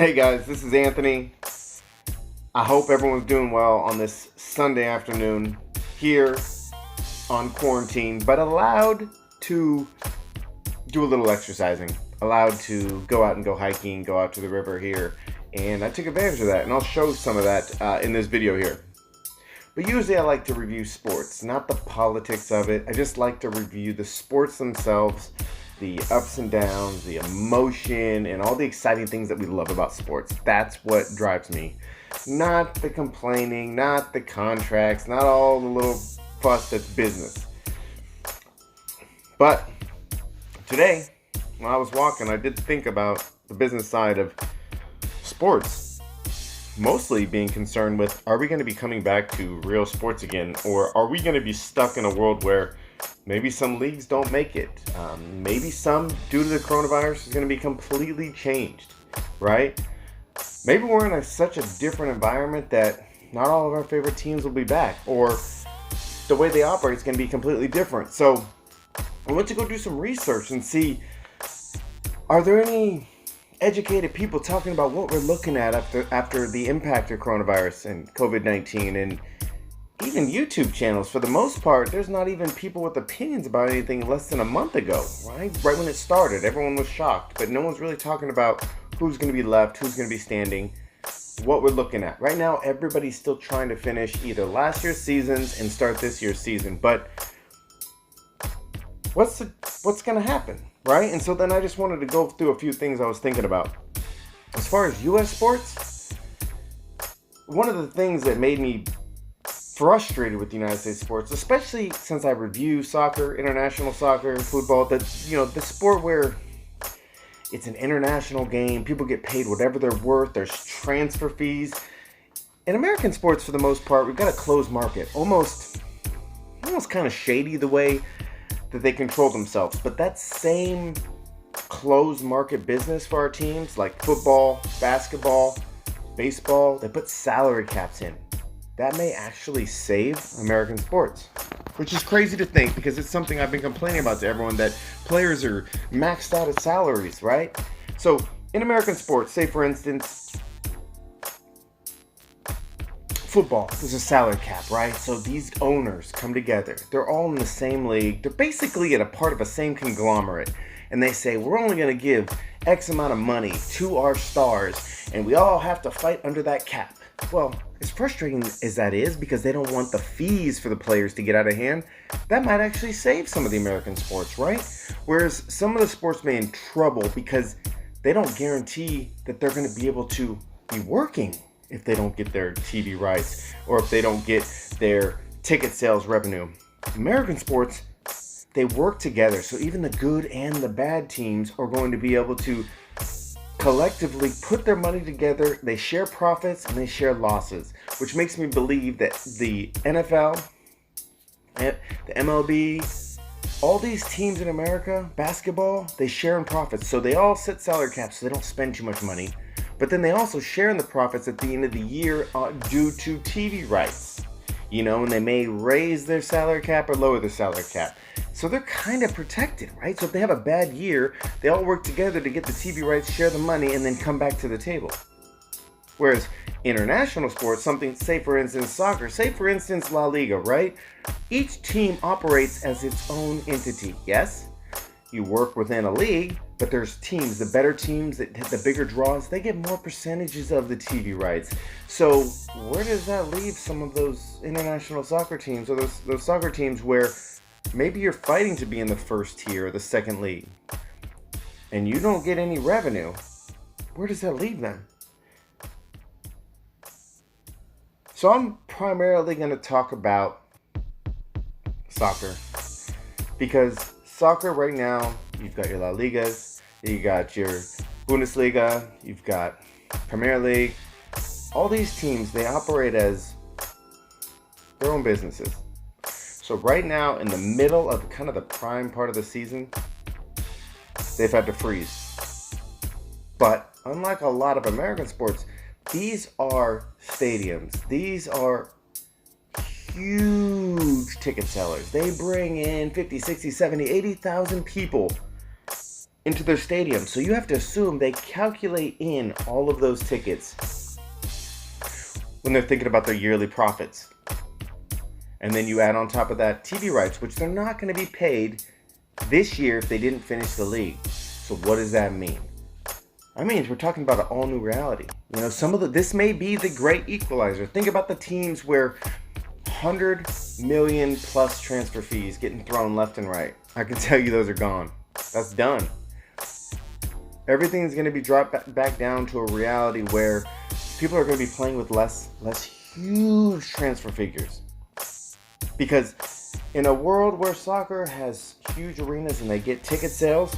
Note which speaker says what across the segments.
Speaker 1: Hey guys, this is Anthony. I hope everyone's doing well on this Sunday afternoon here on quarantine, but allowed to do a little exercising, allowed to go out and go hiking, go out to the river here, and I took advantage of that, and I'll show some of that in this video here. But usually I like to review sports, not the politics of it. I just like to review the sports themselves, the ups and downs, the emotion, and all the exciting things that we love about sports. That's what drives me. Not the complaining, not the contracts, not all the little fuss that's business. But today, when I was walking, I did think about the business side of sports. Mostly being concerned with, are we going to be coming back to real sports again? Or are we going to be stuck in a world where maybe some leagues don't make it? Maybe some, due to the coronavirus, is going to be completely changed, right? Maybe we're in such a different environment that not all of our favorite teams will be back, or the way they operate is going to be completely different. So I went to go do some research and see, are there any educated people talking about what we're looking at after the impact of coronavirus and COVID-19, and even YouTube channels. For the most part, there's not even people with opinions about anything less than a month ago, right? Right when it started, everyone was shocked, but no one's really talking about who's going to be left, who's going to be standing, what we're looking at. Right now, everybody's still trying to finish either last year's seasons and start this year's season, but what's going to happen, right? And so then I just wanted to go through a few things I was thinking about. As far as U.S. sports, one of the things that made me frustrated with the United States sports, especially since I review soccer, international soccer, football, the sport where it's an international game, people get paid whatever they're worth, there's transfer fees. In American sports, for the most part, we've got a closed market, almost kind of shady the way that they control themselves. But that same closed market business for our teams, like football, basketball, baseball, they put salary caps in. That may actually save American sports, which is crazy to think, because it's something I've been complaining about to everyone, that players are maxed out at salaries, right? So in American sports, say for instance, football, there's a salary cap, right? So these owners come together. They're all in the same league. They're basically at a part of a same conglomerate. And they say, we're only going to give X amount of money to our stars, and we all have to fight under that cap. Well, as frustrating as that is, because they don't want the fees for the players to get out of hand, that might actually save some of the American sports, right? Whereas some of the sports may in trouble because they don't guarantee that they're going to be able to be working if they don't get their TV rights, or if they don't get their ticket sales revenue. American sports, they work together, so even the good and the bad teams are going to be able to collectively put their money together. They share profits and they share losses, which makes me believe that the NFL, the MLB, all these teams in America, basketball, they share in profits. So they all set salary caps so they don't spend too much money. But then they also share in the profits at the end of the year due to TV rights. And they may raise their salary cap or lower their salary cap. So they're kind of protected, right? So if they have a bad year, they all work together to get the TV rights, share the money, and then come back to the table. Whereas international sports, something, say for instance soccer, say for instance La Liga, right? Each team operates as its own entity. Yes, you work within a league, but there's teams, the better teams that hit the bigger draws, they get more percentages of the TV rights. So where does that leave some of those international soccer teams, or those soccer teams where maybe you're fighting to be in the first tier or the second league, and you don't get any revenue? Where does that leave them? So I'm primarily going to talk about soccer, because soccer right now, you've got your La Ligas, you got your Bundesliga, you've got Premier League. All these teams, they operate as their own businesses. So right now, in the middle of kind of the prime part of the season, they've had to freeze. But unlike a lot of American sports, these are stadiums. These are huge ticket sellers. They bring in 50, 60, 70, 80,000 people into their stadium. So you have to assume they calculate in all of those tickets when they're thinking about their yearly profits. And then you add on top of that TV rights, which they're not going to be paid this year if they didn't finish the league. So what does that mean? I mean, we're talking about an all-new reality. You know, this may be the great equalizer. Think about the teams where 100 million plus transfer fees getting thrown left and right. I can tell you those are gone. That's done. Everything's going to be dropped back down to a reality where people are going to be playing with less huge transfer figures. Because in a world where soccer has huge arenas and they get ticket sales,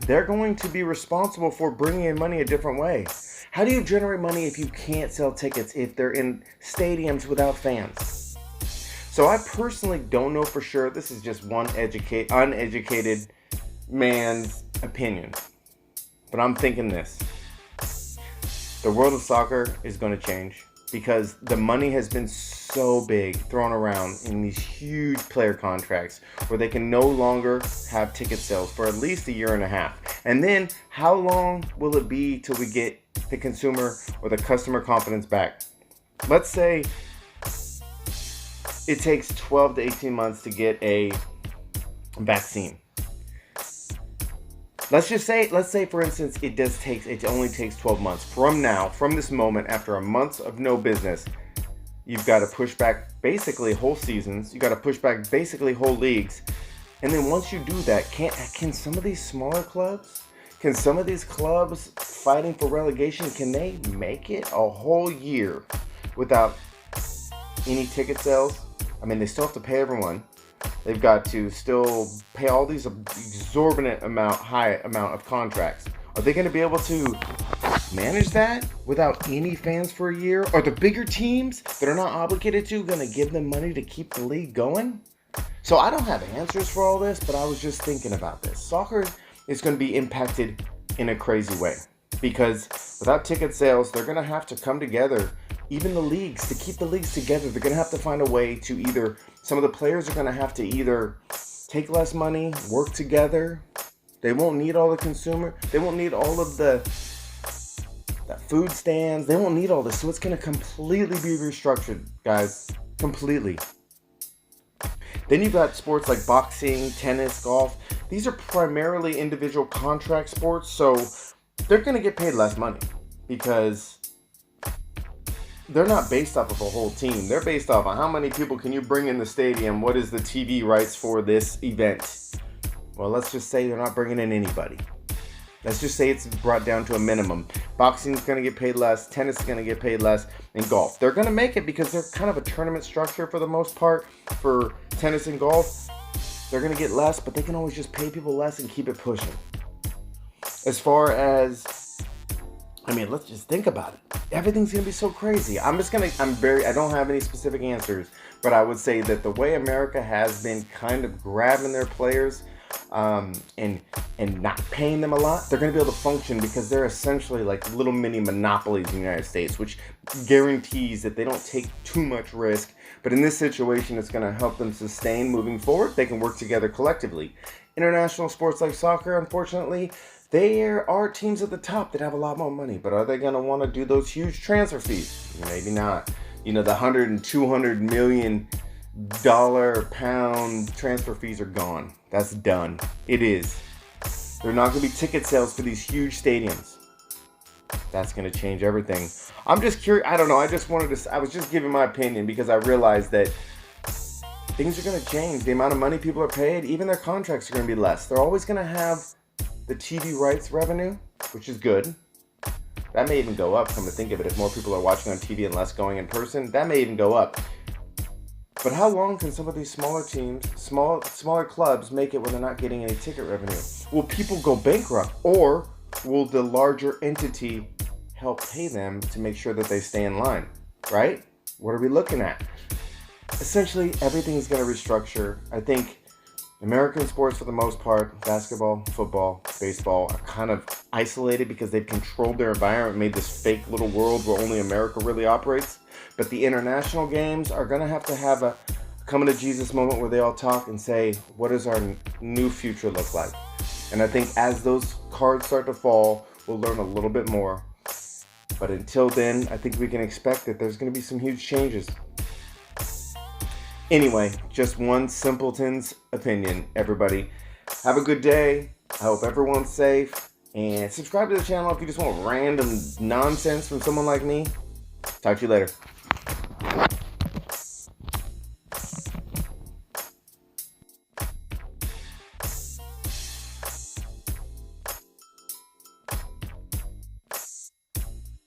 Speaker 1: they're going to be responsible for bringing in money a different way. How do you generate money if you can't sell tickets if they're in stadiums without fans? So I personally don't know for sure. This is just one uneducated man's opinion. But I'm thinking this. The world of soccer is going to change because the money has been so big thrown around in these huge player contracts where they can no longer have ticket sales for at least a year and a half. And then how long will it be till we get the consumer or the customer confidence back? Let's say it takes 12 to 18 months to get a vaccine. Let's say for instance, it only takes 12 months. From this moment, after a month of no business, you've got to push back basically whole seasons. You got to push back basically whole leagues. And then once you do that, can some of these smaller clubs, can some of these clubs fighting for relegation, can they make it a whole year without any ticket sales? I mean, they still have to pay everyone. They've got to still pay all these exorbitant high amount of contracts. Are they going to be able to manage that without any fans for a year? Are the bigger teams that are not obligated to going to give them money to keep the league going? So I don't have answers for all this, but I was just thinking about this. Soccer is going to be impacted in a crazy way because without ticket sales, they're going to have to come together. Even the leagues, to keep the leagues together, they're going to have to find a way to some of the players are going to have to either take less money, work together. They won't need all the consumer. They won't need all of the food stands. They won't need all this. So it's going to completely be restructured, guys. Completely. Then you've got sports like boxing, tennis, golf. These are primarily individual contract sports. So they're going to get paid less money because they're not based off of a whole team. They're based off of how many people can you bring in the stadium? What is the TV rights for this event? Well, let's just say they're not bringing in anybody. Let's just say it's brought down to a minimum. Boxing is going to get paid less. Tennis is going to get paid less. And golf. They're going to make it because they're kind of a tournament structure for the most part. For tennis and golf, they're going to get less, but they can always just pay people less and keep it pushing. As far as, I mean, let's just think about it. Everything's going to be so crazy. I don't have any specific answers, but I would say that the way America has been kind of grabbing their players and not paying them a lot, they're going to be able to function because they're essentially like little mini monopolies in the United States, which guarantees that they don't take too much risk. But in this situation, it's going to help them sustain moving forward. They can work together collectively. International sports like soccer, unfortunately, there are teams at the top that have a lot more money, but are they going to want to do those huge transfer fees? Maybe not. You know, the $100 and $200 million pound transfer fees are gone. That's done. It is. There are not going to be ticket sales for these huge stadiums. That's going to change everything. I'm just curious. I don't know. I was just giving my opinion because I realized that things are going to change. The amount of money people are paid, even their contracts are going to be less. They're always going to have the TV rights revenue, which is good. That may even go up, come to think of it. If more people are watching on TV and less going in person, that may even go up. But how long can some of these smaller teams, smaller clubs make it when they're not getting any ticket revenue? Will people go bankrupt, or will the larger entity help pay them to make sure that they stay in line, right? What are we looking at? Essentially, everything's going to restructure. I think American sports, for the most part, basketball, football, baseball, are kind of isolated because they've controlled their environment, made this fake little world where only America really operates. But the international games are going to have a coming to Jesus moment where they all talk and say, what does our new future look like? And I think as those cards start to fall, we'll learn a little bit more. But until then, I think we can expect that there's going to be some huge changes. Anyway, just one simpleton's opinion, everybody. Have a good day. I hope everyone's safe. And subscribe to the channel if you just want random nonsense from someone like me. Talk to you later.